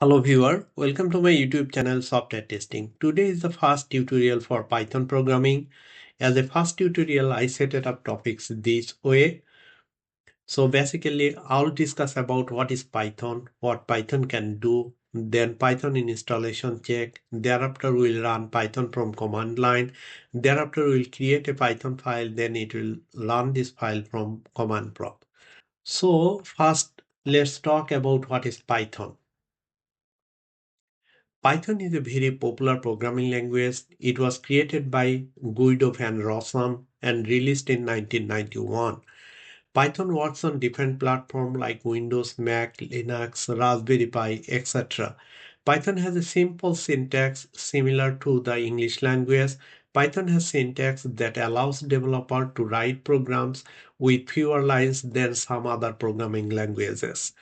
Hello viewer, welcome to my YouTube channel Software Testing. Today is the first tutorial for Python programming. As a first tutorial, I set it up topics this way. So basically, I'll discuss about what is Python, what Python can do, then Python installation check. Thereafter, we'll run Python from command line. Thereafter, we'll create a Python file, then it will run this file from command prompt. So first, let's talk about what is Python. Python is a very popular programming language. It was created by Guido van Rossum and released in 1991. Python works on different platforms like Windows, Mac, Linux, Raspberry Pi, etc. Python has a simple syntax similar to the English language. Python has syntax that allows developers to write programs with fewer lines than some other programming languages.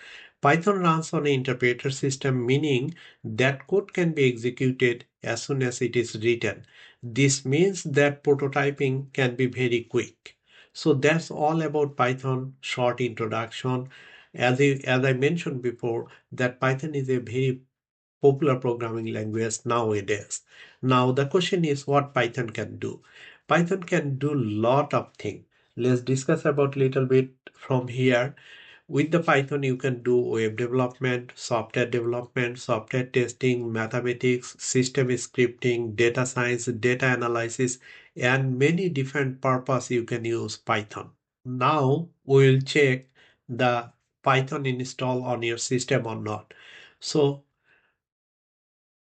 Python runs on an interpreter system, meaning that code can be executed as soon as it is written. This means that prototyping can be very quick. So that's all about Python short introduction. As I mentioned before, that Python is a very popular programming language nowadays. Now the question is what Python can do. Python can do lot of things. Let's discuss about little bit from here. With the Python, you can do web development, software testing, mathematics, system scripting, data science, data analysis, and many different purpose you can use Python. Now we'll check the Python install on your system or not. So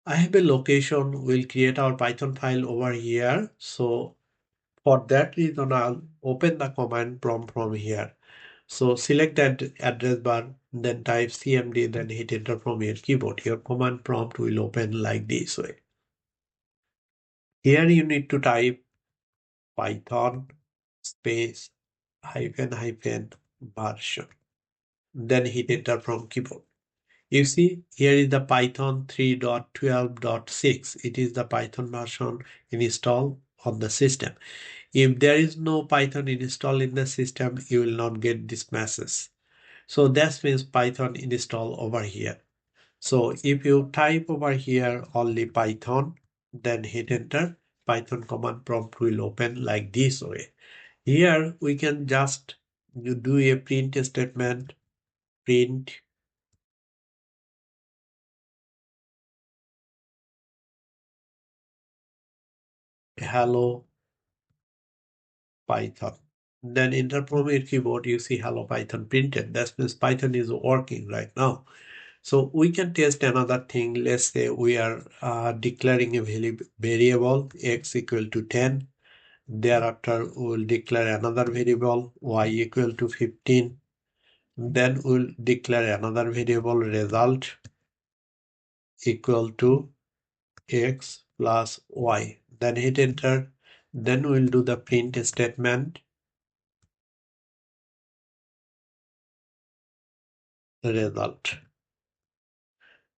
I have a location. We'll create our Python file over here. So for that reason, I'll open the command prompt from here. So select that address bar, then type cmd, then hit enter from your keyboard. Your command prompt will open like this way. Here you need to type Python space hyphen version. Then hit enter from keyboard. You see, here is the Python 3.12.6. It is the Python version installed on the system. If there is no Python installed in the system, you will not get this message. So that means Python install over here. So if you type over here only Python, then hit enter, Python command prompt will open like this way. Here we can just do a print statement, print hello Python. Then enter from your keyboard, you see hello Python printed. That means Python is working right now. So we can test another thing. Let's say we are declaring a variable x equal to 10. Thereafter, we will declare another variable y equal to 15. Then we'll declare another variable result equal to x plus y. Then hit enter. Then we'll do the print statement result.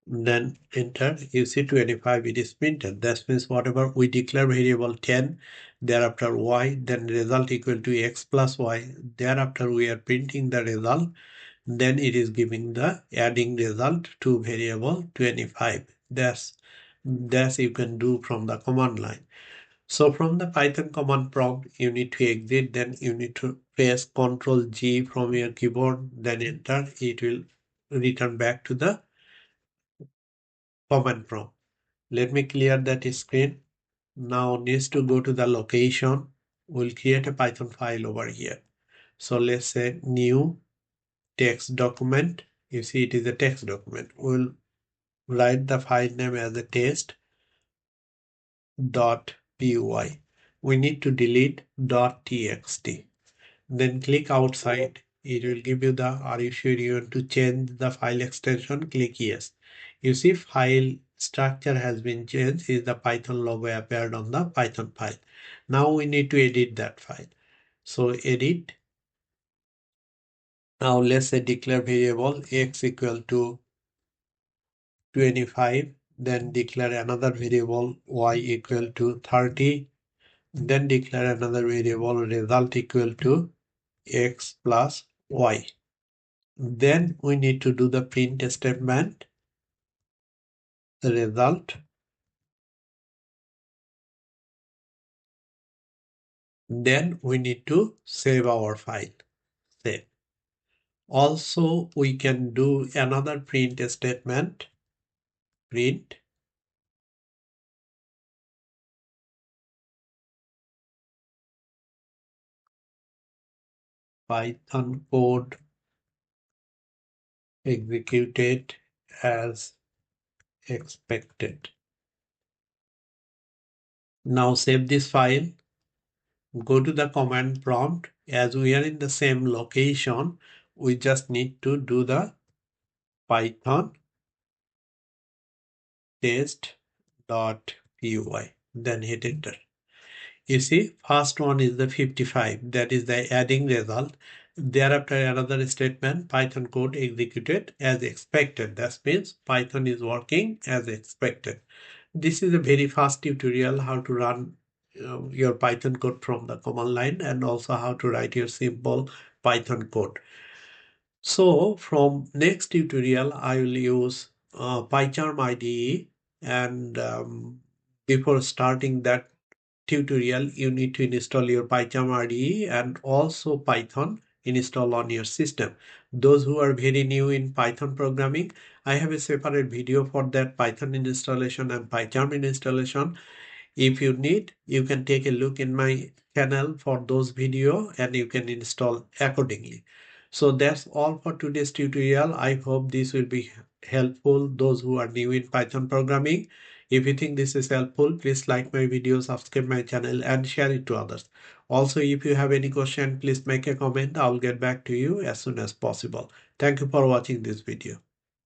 Then enter. You see 25, it is printed. That means whatever we declare variable 10, thereafter y, then result equal to x plus y. Thereafter we are printing the result. Then it is giving the adding result to variable 25. That's you can do from the command line. So from the Python command prompt, you need to exit, then you need to press Ctrl G from your keyboard, then enter. It will return back to the command prompt. Let me clear that screen. Now needs to go to the location. We'll create a Python file over here. So let's say new text document. You see it is a text document. We'll write the file name as a test.py. We need to delete .txt. Then click outside. It will give you the, are you sure you want to change the file extension? Click yes. You see file structure has been changed. Is the Python logo appeared on the Python file. Now we need to edit that file. So edit. Now let's say declare variable x equal to 25. Then declare another variable y equal to 30. Then declare another variable result equal to x plus y. Then we need to do the print statement result. Then we need to save our file. Save. Also, we can do another print statement. Print Python code executed as expected. Now save this file. Go to the command prompt. As we are in the same location, we just need to do the Python test.py. Then hit enter. You see, first one is the 55. That is the adding result. Thereafter, another statement, Python code executed as expected. That means Python is working as expected. This is a very fast tutorial how to run your Python code from the command line and also how to write your simple Python code. So from next tutorial, I will use PyCharm IDE, and before starting that tutorial, you need to install your PyCharm IDE and also Python install on your system. Those who are very new in Python programming, I have a separate video for that Python installation and PyCharm installation. If you need, you can take a look in my channel for those video and you can install accordingly. So that's all for today's tutorial. I hope this will be helpful those who are new in Python programming. If you think this is helpful, please like my video, subscribe my channel and share it to others. Also, if you have any question, please make a comment. I'll get back to you as soon as possible. Thank you for watching this video.